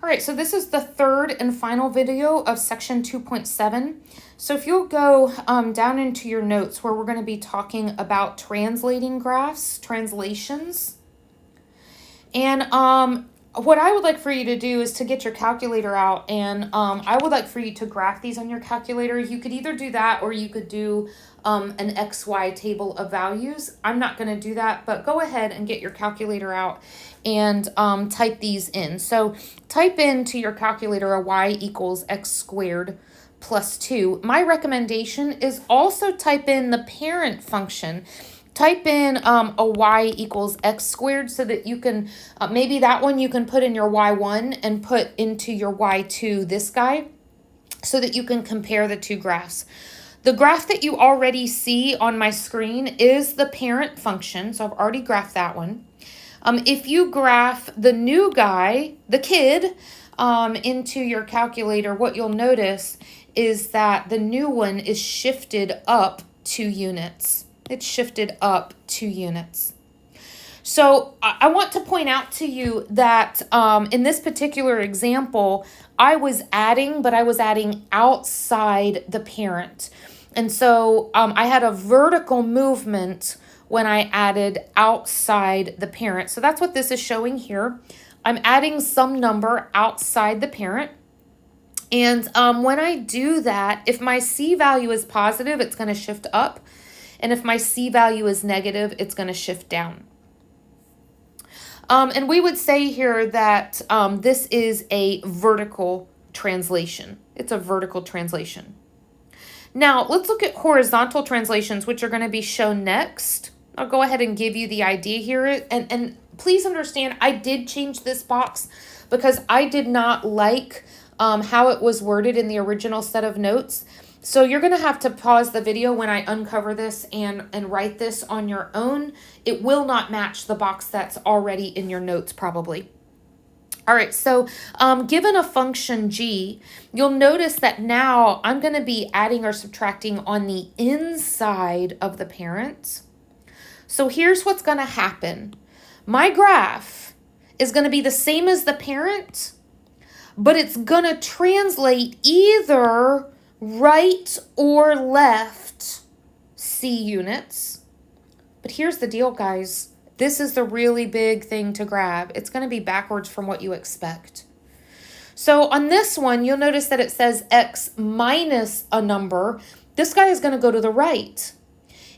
All right, so this is the third and final video of section 2.7. So if you'll go down into your notes where we're going to be talking about translating graphs, translations. And what I would like for you to do is to get your calculator out, and I would like for you to graph these on your calculator. You could either do that or you could do an XY table of values. I'm not going to do that, but go ahead and get your calculator out and type these in. So type into your calculator a y equals x squared plus 2. My recommendation is also type in the parent function. Type in a y equals x squared so that you can, maybe that one you can put in your y1 and put into your y2 this guy so that you can compare the two graphs. The graph that you already see on my screen is the parent function, so I've already graphed that one. If you graph the new guy, the kid, into your calculator, what you'll notice is that the new one is shifted up 2 units. It's shifted up 2 units. So I want to point out to you that in this particular example, I was adding, but I was adding outside the parent. And so I had a vertical movement when I added outside the parent. So that's what this is showing here. I'm adding some number outside the parent. And when I do that, if my C value is positive, it's going to shift up. And if my C value is negative, it's going to shift down. And we would say here that this is a vertical translation. It's a vertical translation. Now, let's look at horizontal translations, which are going to be shown next. I'll go ahead and give you the idea here. And please understand, I did change this box because I did not like how it was worded in the original set of notes. So you're going to have to pause the video when I uncover this and write this on your own. It will not match the box that's already in your notes probably. All right, so given a function g, you'll notice that now I'm going to be adding or subtracting on the inside of the parent. So here's what's going to happen. My graph is going to be the same as the parent, but it's going to translate either right or left C units. But here's the deal, guys. This is the really big thing to grab. It's going to be backwards from what you expect. So on this one, you'll notice that it says x minus a number. This guy is going to go to the right.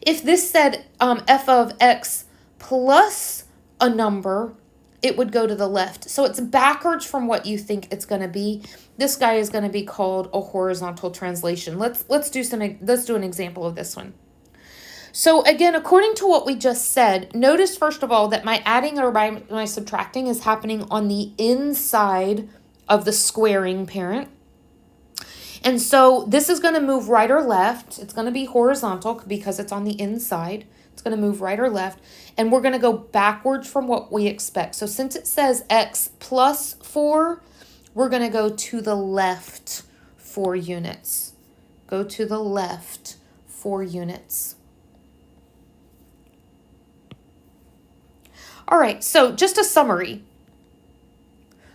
If this said f of x plus a number, it would go to the left. So it's backwards from what you think it's going to be. This guy is going to be called a horizontal translation. Let's do an example of this one. So again, according to what we just said, notice first of all that my adding or my subtracting is happening on the inside of the squaring parent. And so this is going to move right or left. It's going to be horizontal because it's on the inside. It's going to move right or left. And we're going to go backwards from what we expect. So since it says x plus 4, we're going to go to the left 4 units. Go to the left 4 units. All right, so just a summary.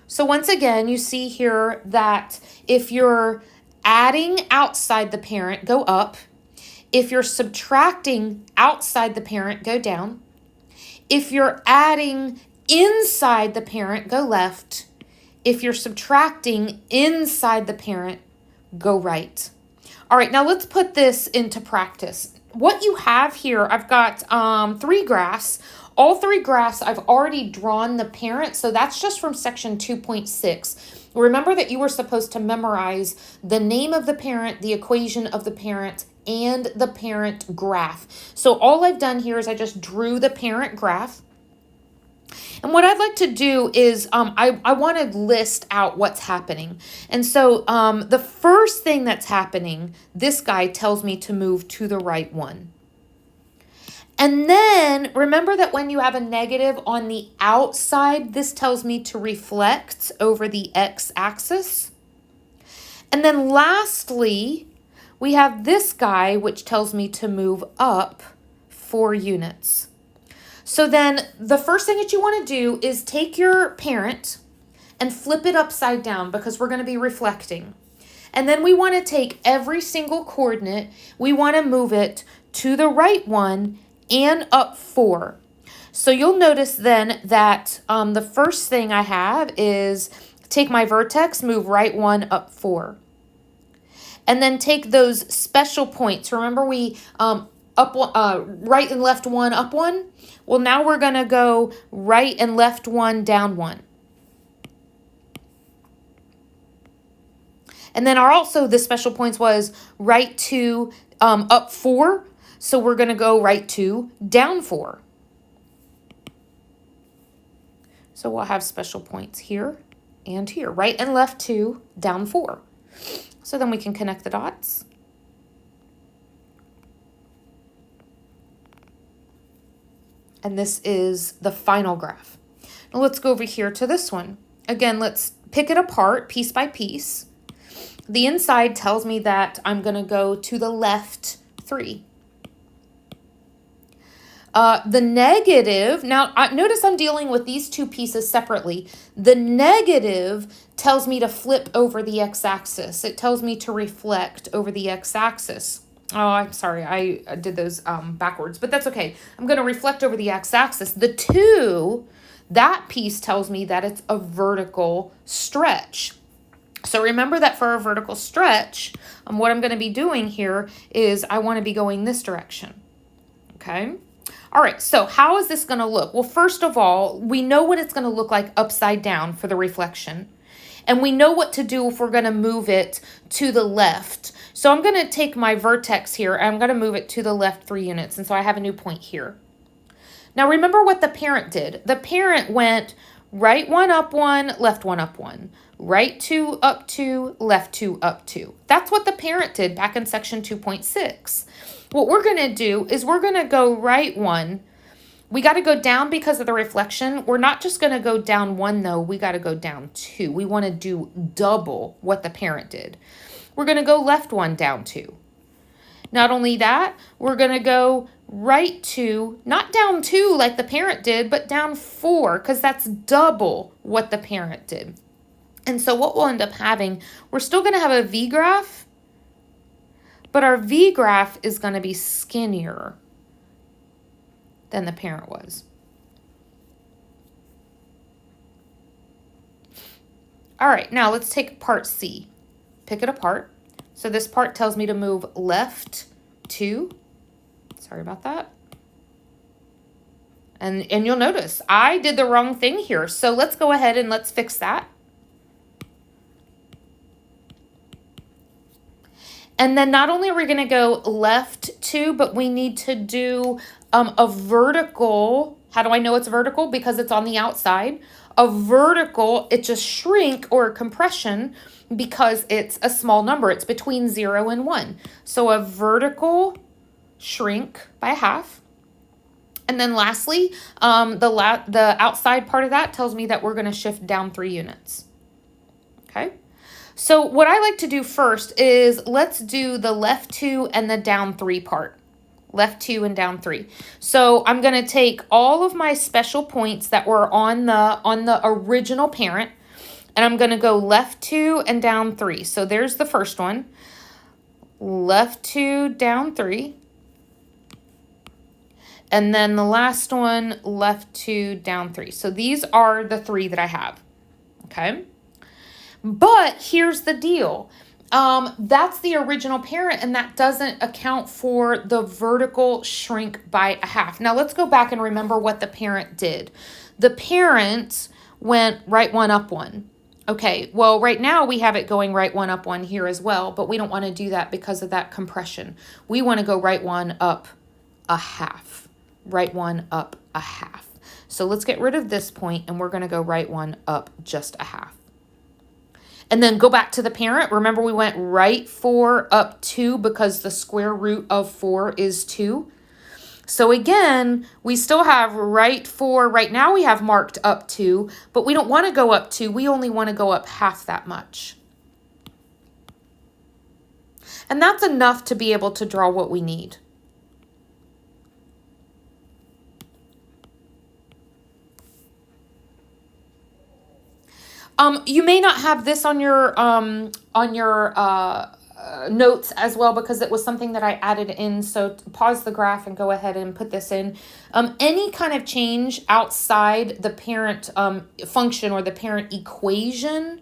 So once again, you see here that if you're adding outside the parent, go up. If you're subtracting outside the parent, go down. If you're adding inside the parent, go left. If you're subtracting inside the parent, go right. All right, now let's put this into practice. What you have here, I've got 3 graphs. All 3 graphs, I've already drawn the parent, so that's just from section 2.6. Remember that you were supposed to memorize the name of the parent, the equation of the parent, and the parent graph. So all I've done here is I just drew the parent graph. And what I'd like to do is I want to list out what's happening. And so the first thing that's happening, this guy tells me to move to the right one. And then remember that when you have a negative on the outside, this tells me to reflect over the x-axis. And then lastly, we have this guy, which tells me to move up 4 units. So then the first thing that you want to do is take your parent and flip it upside down because we're going to be reflecting. And then we want to take every single coordinate, we want to move it to the right 1 and up 4. So you'll notice then that the first thing I have is take my vertex, move right 1 up 4. And then take those special points. Remember we right and left 1, up 1? Well, now we're going to go right and left 1, down 1. And then the special points was right 2, up 4. So we're going to go right 2, down 4. So we'll have special points here and here. Right and left 2, down 4. So then we can connect the dots. And this is the final graph. Now let's go over here to this one. Again, let's pick it apart piece by piece. The inside tells me that I'm going to go to the left 3. The negative, now notice I'm dealing with these two pieces separately. The negative tells me to flip over the x-axis. It tells me to reflect over the x-axis. Oh, I'm sorry, I did those backwards, but that's okay. I'm going to reflect over the x-axis. The 2, that piece tells me that it's a vertical stretch. So remember that for a vertical stretch, what I'm going to be doing here is I want to be going this direction. Okay? All right, so how is this going to look? Well, first of all, we know what it's going to look like upside down for the reflection. And we know what to do if we're going to move it to the left. So I'm going to take my vertex here, and I'm going to move it to the left 3 units. And so I have a new point here. Now remember what the parent did. The parent went right 1, up 1, left 1, up 1. Right 2, up 2, left 2, up 2. That's what the parent did back in section 2.6. What we're going to do is we're going to go right 1. We got to go down because of the reflection. We're not just going to go down 1, though. We got to go down 2. We want to do double what the parent did. We're going to go left 1, down 2. Not only that, we're going to go right 2, not down 2 like the parent did, but down 4 because that's double what the parent did. And so what we'll end up having, we're still going to have a V graph, but our V graph is going to be skinnier than the parent was. All right, now let's take part C. Pick it apart. So this part tells me to move left 2. Sorry about that. And you'll notice I did the wrong thing here. So let's go ahead and let's fix that. And then not only are we going to go left 2, but we need to do a vertical. How do I know it's vertical? Because it's on the outside. A vertical, it's a shrink or a compression because it's a small number. It's between 0 and 1. So a vertical shrink by half. And then lastly, the outside part of that tells me that we're going to shift down 3 units. Okay. So what I like to do first is let's do the left 2 and the down 3 part. Left 2 and down 3. So I'm going to take all of my special points that were on the original parent, and I'm going to go left 2 and down 3. So there's the first one. Left 2, down 3. And then the last one, left 2, down 3. So these are the 3 that I have. Okay. But here's the deal. That's the original parent, and that doesn't account for the vertical shrink by a half. Now let's go back and remember what the parent did. The parent went right 1, up 1. Okay, well, right now we have it going right 1, up 1 here as well, but we don't want to do that because of that compression. We want to go right 1, up a half. Right 1, up a half. So let's get rid of this point, and we're going to go right 1, up just a half. And then go back to the parent. Remember we went right 4, up 2 because the square root of 4 is 2. So again, we still have right 4. Right now we have marked up 2, but we don't want to go up 2. We only want to go up half that much. And that's enough to be able to draw what we need. You may not have this on your notes as well because it was something that I added in. So pause the graph and go ahead and put this in. Any kind of change outside the parent function or the parent equation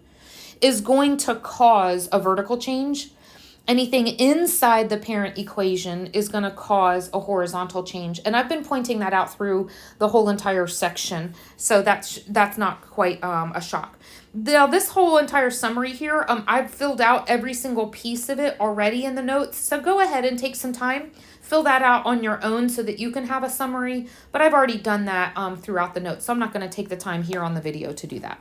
is going to cause a vertical change. Anything inside the parent equation is going to cause a horizontal change. And I've been pointing that out through the whole entire section. So that's not quite a shock. Now, this whole entire summary here, I've filled out every single piece of it already in the notes. So go ahead and take some time, fill that out on your own so that you can have a summary. But I've already done that throughout the notes. So I'm not going to take the time here on the video to do that.